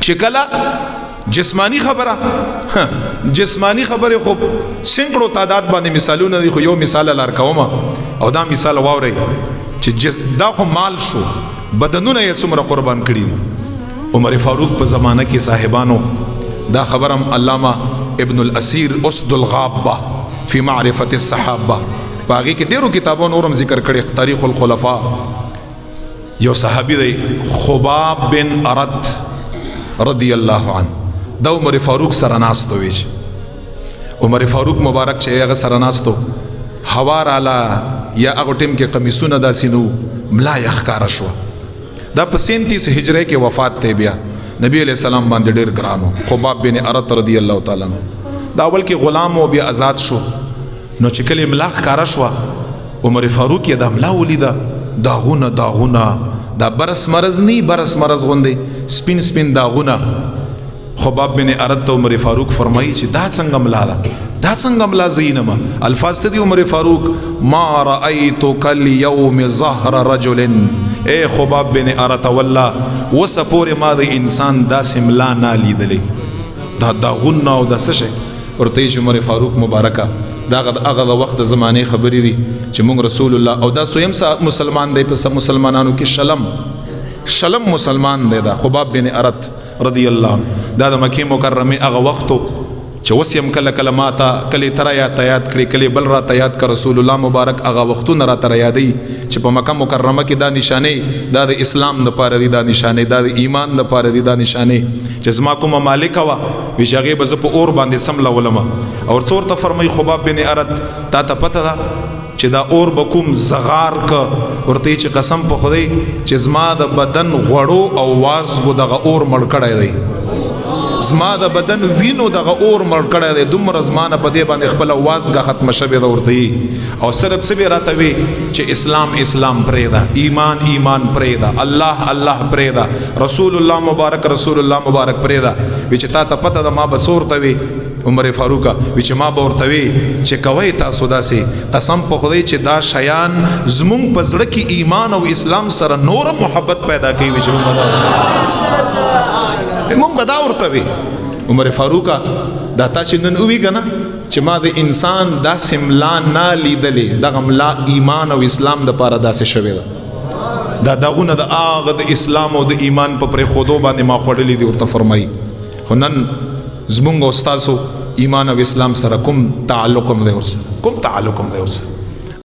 چې کله جسمانی خبره جسمانی خبره خو سینکړو تعداد باندې مثالونه دي، خو یو مثال لار کوم او دا مثال واوري چې دا خو مال شو، بدنونه یې څومره قربان کړي. عمر فاروق په زمانه کې صاحبانو دا خبرم علامه ابن الاسیر اسد الغابه فی معرفت الصحابه باغی کې ډیرو کتابونو نورم ذکر کړي. تاریخ الخلفاء یو صحابي دی خباب بن ارد رضی الله عنه، دا عمر فاروق سره ناستو وی. عمر فاروق مبارک چې هغه سره ناستو هوا رااله یا هغه ټیم کې قمیصونه داسې نو ملا یې ښکاره شو. دا په 37 هجری کې وفات ته بیا نبی علیہ السلام باندې ډیر ګرانو. خباب بن ارد رضی الله تعالی عنہ دا اول کې غلام او بیا آزاد شو. نو چې کله ملا ښکاره شو عمر فاروق یې دا ملا ولیدا، داغونه داغونه، دا برس مرز نی برس مرز غوندي سپین سپین داغونه. خباب بن ارد ته عمر فاروق فرمایي چې دا څنګه ملا ده، دا څنګه ملا زینما. الفاظ ته دی عمر فاروق ما رأيتك اليوم ظهر رجل، اے خباب بن ارد والله وسپور ما د انسان دا سملا نه لیدلې، دا داغونه او دا څه شي ورته چې عمر فاروق مبارکه دا هغه وخت زمانه خبرې دي چې موږ رسول الله او دا سویم مسلمان دی. په مسلمانانو کې شلم مسلمان دی دا خباب بن ارد رضی الله عنه. دا د مکه مکرمه هغه وختو چې وسیم کله کله ماته کله تر یا تیاد کړي کله بل را تیاد کړ رسول الله مبارک هغه وختونه را تر یادي چې په مکه مکرمه کې دا نشانه دا د اسلام د پاره دي، دا نشانه دا د ایمان د پاره دي، دا نشانه چې زما کومه مالک وا وی شغه بز په اور باندې سم لولما. او څور ته فرمای خباب بن ارد تا ته پته ده چې دا اور بکوم زغار ک ورته چې قسم په خدای چې زما د بدن غړو او وازغو دغه اور مړ کړی دی، زما د بدن وینو دغه اور مړ کړی دی، دومره زمانه په دې باندې خپل وازګه ختم شوې ده ورته. او صرف څه به راته وی چې اسلام پرېږده، ایمان پرېږده، الله پرېږده، رسول الله مبارک پرېږده. وی چې تا ته پته ده ما به څه ورته وی عمر فاروق وی چې ما به ورته وی چې کوئ تاسو داسې قسم په خدای چې دا شیان زمونږ په زړه کې ایمان او اسلام سره نور محبت پیدا کوي. وی چې مونږ به دا ورته وی عمر فاروق دا تا چې نن وی کنه چې ما د انسان دا سملا نه لیدلې، دغه ملا ایمان او اسلام د پاره داسې شوی ده، دا دغونه د هغه د اسلام او د ایمان په پرې خودو باندې ما خوړلې دي ورته فرمایي. خو نن زمونږ او ستاسو ایمان او اسلام سره کوم تعلق هم دی ورسره.